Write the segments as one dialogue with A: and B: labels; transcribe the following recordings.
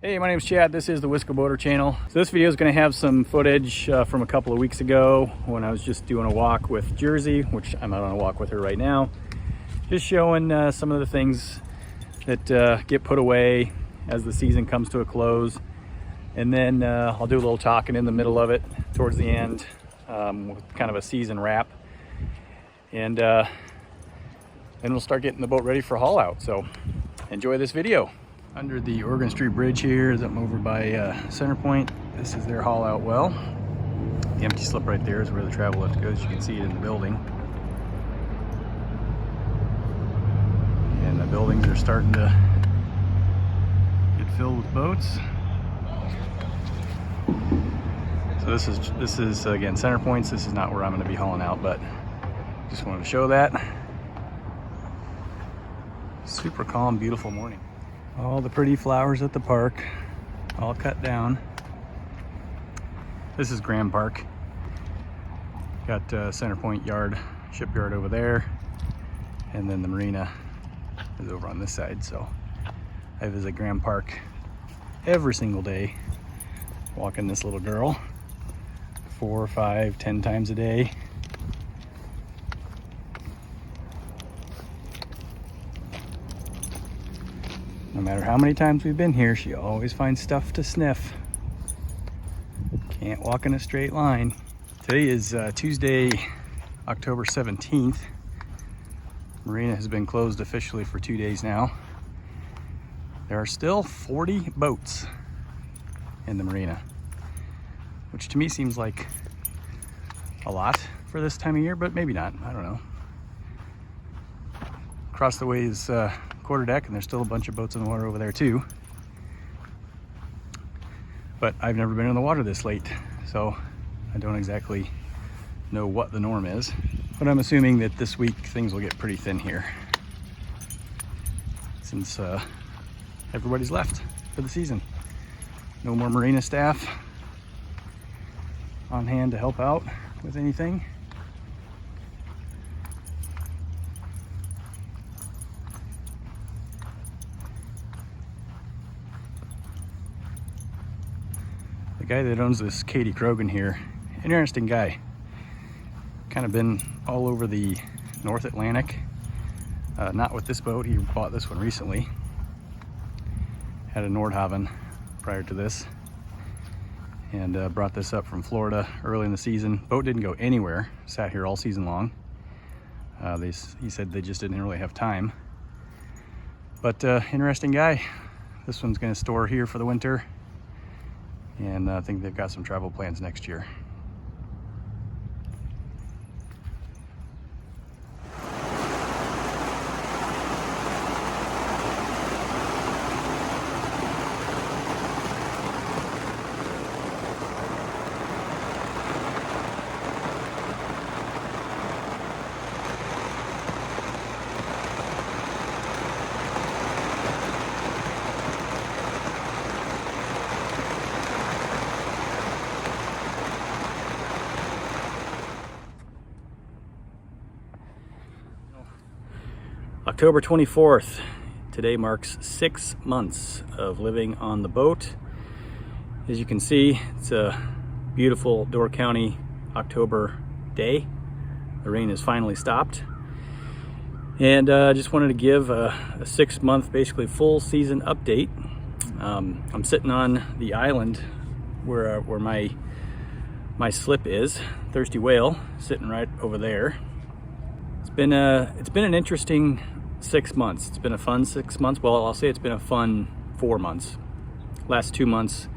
A: Hey, my name's Chad. This is the Wisco Boater channel. So this video is going to have some footage from a couple of weeks ago when I was just doing a walk with Jersey, which I'm out on a walk with her right now. Just showing some of the things that get put away as the season comes to a close. And then I'll do a little talking in the middle of it towards the end with kind of a season wrap. And then we'll start getting the boat ready for haul out. So enjoy this video. Under the Oregon Street Bridge here, as I'm over by Center Point, this is their haul out well. The empty slip right there is where the travel lift goes. You can see it in the building. And the buildings are starting to get filled with boats. So this is again Center Points. This is not where I'm going to be hauling out, but just wanted to show that. Super calm, beautiful morning. All the pretty flowers at the park, all cut down. This is Grand Park. Got Center Point Yard, shipyard over there, and then the marina is over on this side. So I visit Grand Park every single day, walking this little girl 4, 5, 10 times a day. No matter how many times we've been here, she always finds stuff to sniff. Can't walk in a straight line. Today is Tuesday, October 17th. Marina has been closed officially for 2 days now. There are still 40 boats in the marina, which to me seems like a lot for this time of year, but maybe not, I don't know. Across the way is quarter deck, and there's still a bunch of boats in the water over there too. But I've never been in the water this late, so I don't exactly know what the norm is. But I'm assuming that this week things will get pretty thin here, since everybody's left for the season. No more marina staff on hand to help out with anything. The guy that owns this Katie Krogan here, interesting guy. Kind of been all over the North Atlantic. Not with this boat, he bought this one recently. Had a Nordhaven prior to this. And brought this up from Florida early in the season. Boat didn't go anywhere, sat here all season long. He said they just didn't really have time. But interesting guy. This one's gonna store here for the winter. And I think they've got some travel plans next year. October 24th. Today marks 6 months of living on the boat. As you can see, it's a beautiful Door County October day. The rain has finally stopped. And I just wanted to give a 6 month, basically full season update. I'm sitting on the island where my slip is, Thirsty Whale, sitting right over there. It's been an interesting 6 months. It's been a fun 6 months. Well, I'll say it's been a fun 4 months. Last 2 months,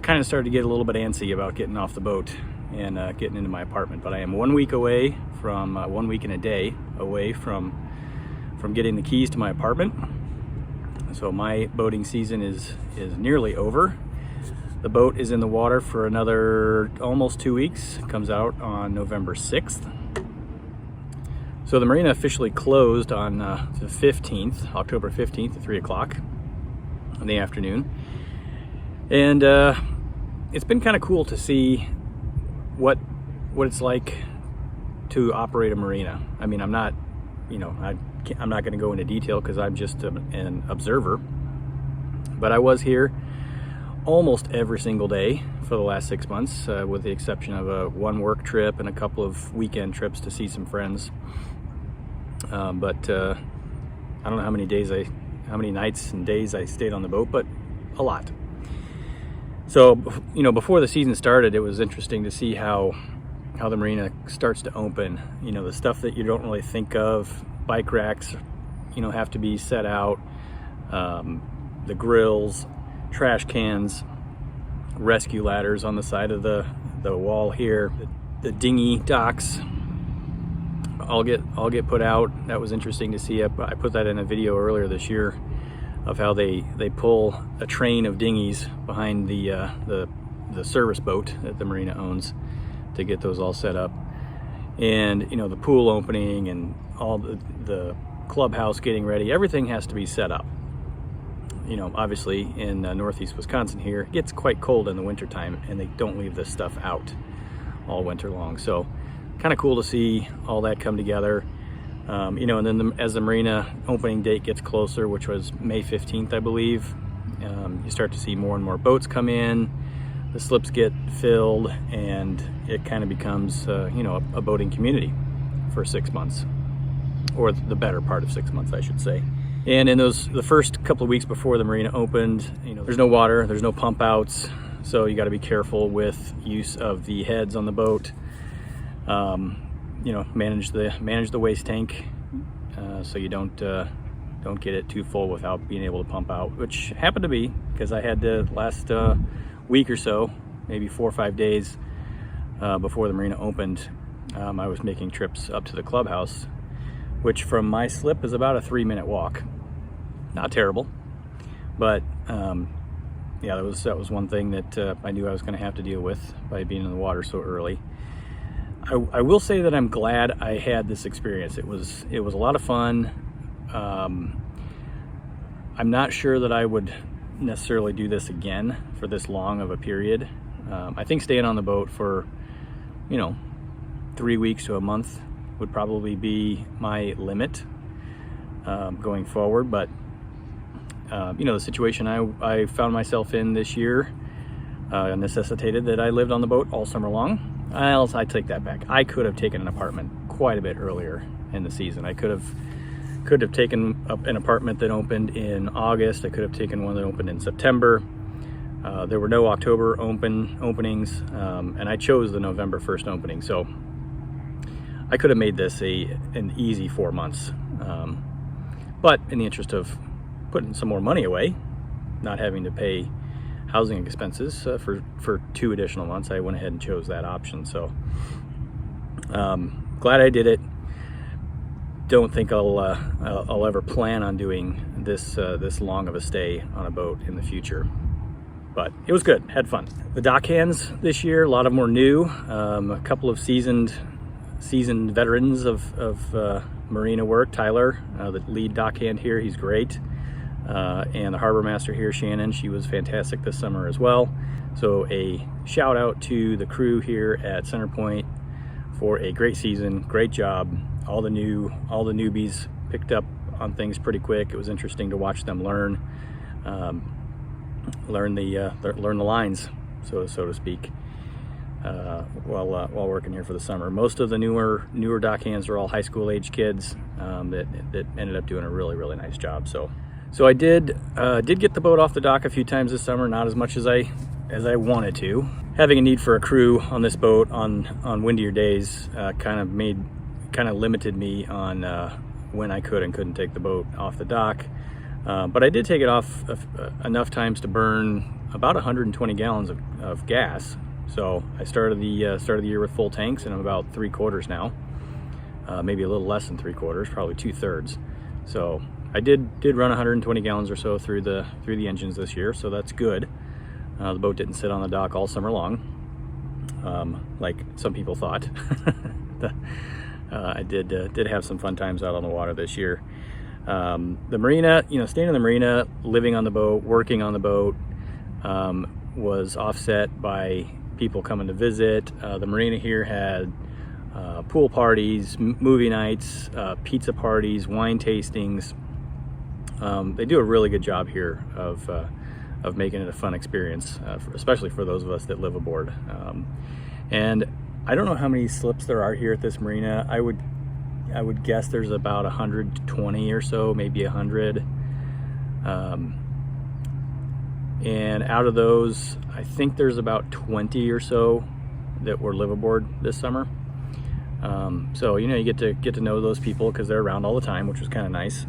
A: kind of started to get a little bit antsy about getting off the boat and getting into my apartment. But I am 1 week away from 1 week and a day away from getting the keys to my apartment. So my boating season is nearly over. The boat is in the water for another almost 2 weeks. It comes out on November 6th. So the marina officially closed on the 15th, October 15th at 3 o'clock in the afternoon. And it's been kind of cool to see what it's like to operate a marina. I mean, I'm not, I'm not going to go into detail because I'm just an observer. But I was here almost every single day for the last 6 months, with the exception of one work trip and a couple of weekend trips to see some friends. But I don't know how many nights and days I stayed on the boat, but a lot. So, you know, before the season started, it was interesting to see how the marina starts to open. You know, the stuff that you don't really think of, bike racks, you know, have to be set out, the grills, trash cans, rescue ladders on the side of the wall here, the dinghy docks all get put out. That was interesting to see. I put that in a video earlier this year of how they pull a train of dinghies behind the service boat that the marina owns to get those all set up. And, you know, the pool opening and all the clubhouse getting ready, everything has to be set up. You know, obviously in northeast Wisconsin here, it gets quite cold in the wintertime, and they don't leave this stuff out all winter long. So kind of cool to see all that come together. You know, and then as the marina opening date gets closer, which was May 15th, I believe, you start to see more and more boats come in, the slips get filled, and it kind of becomes, you know, a boating community for 6 months, or the better part of 6 months, I should say. And in the first couple of weeks before the marina opened, you know, there's no water, there's no pump outs, so you got to be careful with use of the heads on the boat. You know, manage the waste tank, so you don't get it too full without being able to pump out, which happened to be because I had the last week or so, maybe 4 or 5 days before the marina opened. I was making trips up to the clubhouse, which from my slip is about a 3-minute walk. Not terrible, but yeah, that was one thing that I knew I was going to have to deal with by being in the water so early. I will say that I'm glad I had this experience. It was a lot of fun. I'm not sure that I would necessarily do this again for this long of a period. I think staying on the boat for, you know, 3 weeks to a month would probably be my limit going forward. But you know, the situation I found myself in this year necessitated that I lived on the boat all summer long. I take that back. I could have taken an apartment quite a bit earlier in the season. I could have taken an apartment that opened in August. I could have taken one that opened in September. There were no October openings, and I chose the November 1st opening. So I could have made this an easy 4 months. But in the interest of putting some more money away, not having to pay housing expenses for 2 additional months, I went ahead and chose that option. So glad I did it. Don't think I'll ever plan on doing this long of a stay on a boat in the future, but it was good. Had fun. The dock hands this year, a lot of them were new. A couple of seasoned veterans of marina work. Tyler, the lead dock hand here, he's great. And the harbor master here, Shannon, she was fantastic this summer as well. So a shout out to the crew here at Centerpoint for a great season, great job. All the newbies picked up on things pretty quick. It was interesting to watch them learn the lines, so to speak, while working here for the summer. Most of the newer dock hands are all high school age kids that ended up doing a really nice job. So I did get the boat off the dock a few times this summer, not as much as I wanted to. Having a need for a crew on this boat on windier days kind of limited me on when I could and couldn't take the boat off the dock. But I did take it off enough times to burn about 120 gallons of gas. So I started the year with full tanks, and I'm about 3/4 now, maybe a little less than 3/4, probably 2/3. So I did run 120 gallons or so through the engines this year, so that's good. The boat didn't sit on the dock all summer long, like some people thought. I did have some fun times out on the water this year. The marina, you know, staying in the marina, living on the boat, working on the boat, was offset by people coming to visit. The marina here had pool parties, movie nights, pizza parties, wine tastings. They do a really good job here of making it a fun experience, especially for those of us that live aboard. And I don't know how many slips there are here at this marina. I would guess there's about 120 or so, maybe 100. And out of those, I think there's about 20 or so that were live aboard this summer. So you get to know those people because they're around all the time, which was kind of nice.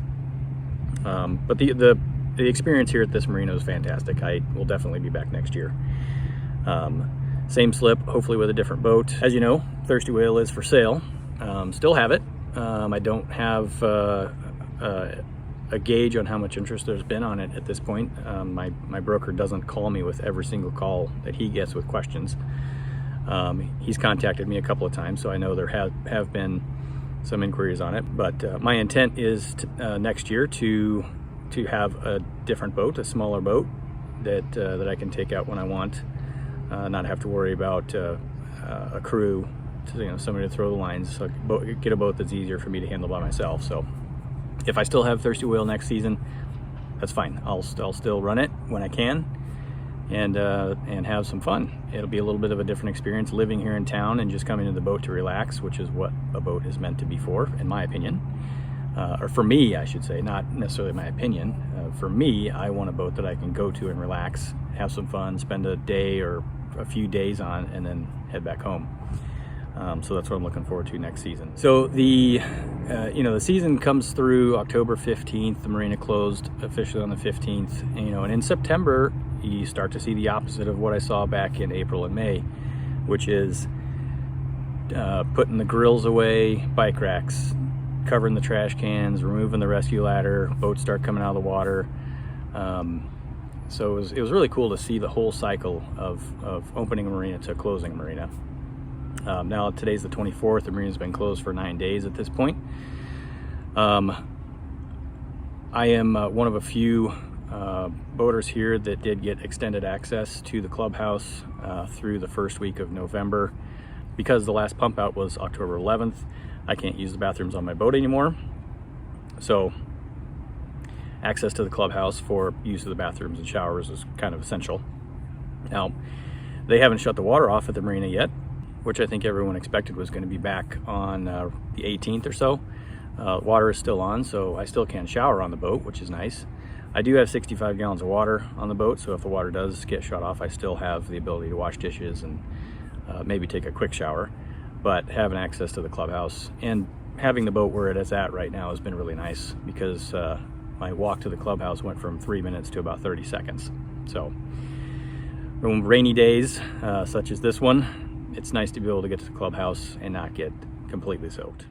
A: But the experience here at this marina was fantastic. I will definitely be back next year. Same slip, hopefully with a different boat. As you know, Thirsty Whale is for sale. Still have it. I don't have a gauge on how much interest there's been on it at this point. My broker doesn't call me with every single call that he gets with questions. He's contacted me a couple of times, so I know there have been some inquiries on it. But my intent is next year to have a different boat, a smaller boat that I can take out when I want. Not have to worry about a crew, somebody to throw the lines. So get a boat that's easier for me to handle by myself. So if I still have Thirsty Whale next season, that's fine. I'll still run it when I can, and have some fun. It'll be a little bit of a different experience living here in town and just coming to the boat to relax, which is what a boat is meant to be for, in my opinion. Or for me, I should say, not necessarily my opinion. For me, I want a boat that I can go to and relax, have some fun, spend a day or a few days on, and then head back home. So that's what I'm looking forward to next season. So the season comes through October 15th. The marina closed officially on the 15th. And in September, you start to see the opposite of what I saw back in April and May, which is putting the grills away, bike racks, covering the trash cans, removing the rescue ladder, boats start coming out of the water. So it was really cool to see the whole cycle of opening a marina to closing a marina. Now today's the 24th. The marina's been closed for 9 days at this point. I am one of a few boaters here that did get extended access to the clubhouse through the first week of November. Because the last pump out was October 11th, I can't use the bathrooms on my boat anymore. So access to the clubhouse for use of the bathrooms and showers is kind of essential. Now, they haven't shut the water off at the marina yet, which I think everyone expected was going to be back on the 18th or so. Water is still on, so I still can shower on the boat, which is nice. I do have 65 gallons of water on the boat, so if the water does get shut off, I still have the ability to wash dishes and maybe take a quick shower. But having access to the clubhouse and having the boat where it is at right now has been really nice, because my walk to the clubhouse went from 3 minutes to about 30 seconds. So on rainy days such as this one, it's nice to be able to get to the clubhouse and not get completely soaked.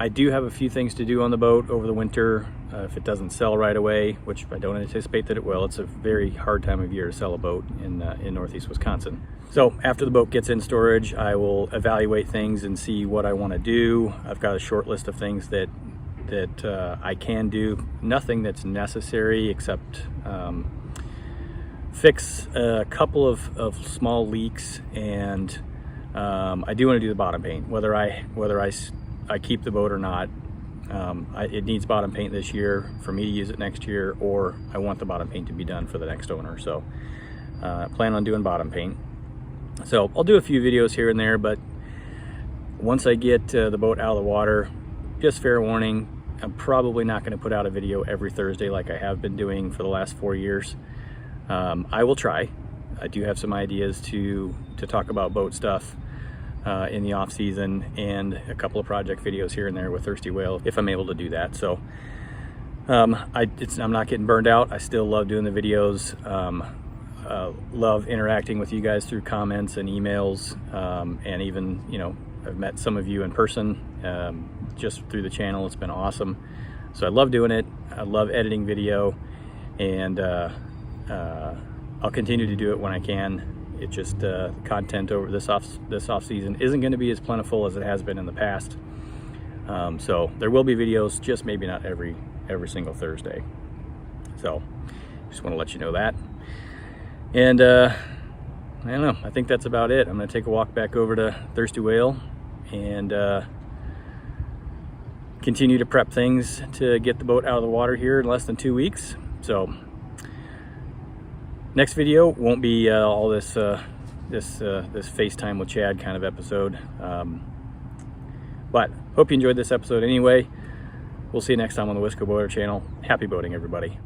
A: I do have a few things to do on the boat over the winter if it doesn't sell right away, which I don't anticipate that it will. It's a very hard time of year to sell a boat in northeast Wisconsin. So after the boat gets in storage, I will evaluate things and see what I want to do. I've got a short list of things that that I can do. Nothing that's necessary except fix a couple of small leaks, and I do want to do the bottom paint, whether I keep the boat or not. It needs bottom paint this year for me to use it next year, or I want the bottom paint to be done for the next owner. So I plan on doing bottom paint. So I'll do a few videos here and there, but once I get the boat out of the water, just fair warning, I'm probably not going to put out a video every Thursday like I have been doing for the last 4 years. I will try. I do have some ideas to talk about boat stuff in the off season, and a couple of project videos here and there with Thirsty Whale if I'm able to do that. So I'm not getting burned out. I still love doing the videos. Love interacting with you guys through comments and emails, and even, you know, I've met some of you in person just through the channel. It's been awesome. So I love doing it. I love editing video, and I'll continue to do it when I can. It just content over this off season isn't going to be as plentiful as it has been in the past. So there will be videos, just maybe not every single Thursday. So just want to let you know that. And I don't know, I think that's about it. I'm going to take a walk back over to Thirsty Whale and continue to prep things to get the boat out of the water here in less than 2 weeks. So next video won't be all this FaceTime with Chad kind of episode, but hope you enjoyed this episode anyway. We'll see you next time on the Wisco Boater channel. Happy boating, everybody.